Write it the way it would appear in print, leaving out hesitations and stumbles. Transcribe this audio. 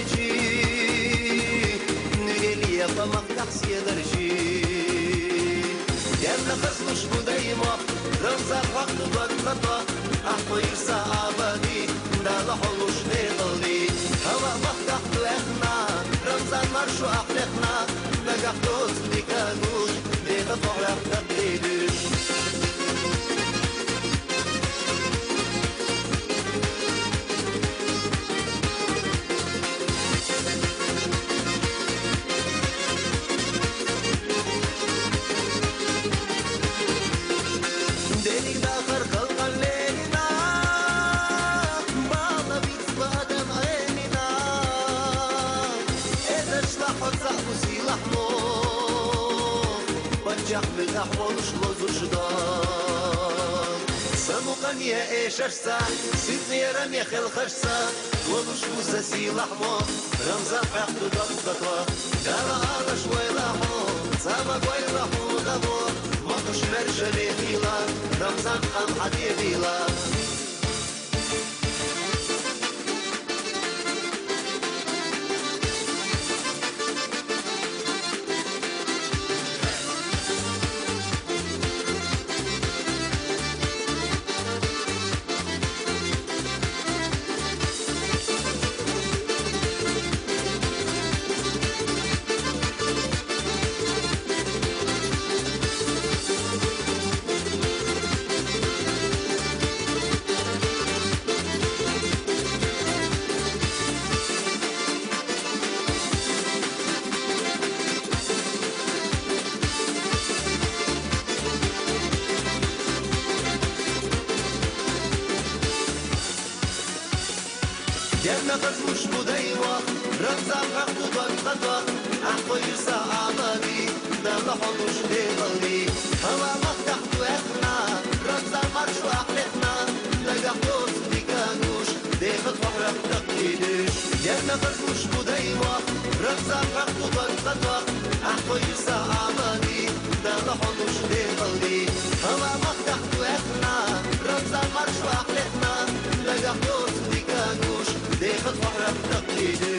درجي نقلي يا طمق تحسي درجي يا نفس مش بدايمة رمزة وقت بطلطة أحطي سعبدي دا لحلوش نضلي هوا مفتح لخنا رمزة مرشو أحلقنا نجحتوز ديكانوش ديتا طعرف تقليدش ديني داخر خلق الليلنا بعض بيتصادم عيننا إذا اشلحوا صاحبو سيلحمو وجح بالأحوال شلوز وشدار سموقا يا إيش أشسا سيدني رمي خل خشسا ولوش موسى سيلحمو رمزا فحت ضبطتوا قال هذا شوي لحمو سامك ويلحمو غبو مطش مرشلي خيلا رمزان خم حديدي لا جنة مش بدايوة رمزة فقد ضلقتها أحطي سعبدي دا لحلوش نضلي هوا مفتح وإحنا رمزة مرشو أحلقنا نجحتوز ديكانوش ديخت فحرق تقليدش جنة مش بدايوة رمزة فقد ضلقتها أحطي سعبدي دا لحلوش نضلي هوا مفتح وإحنا رمزة مرشو أحلقنا نجحتوز ديكانوش ديخت فحرق تقليدش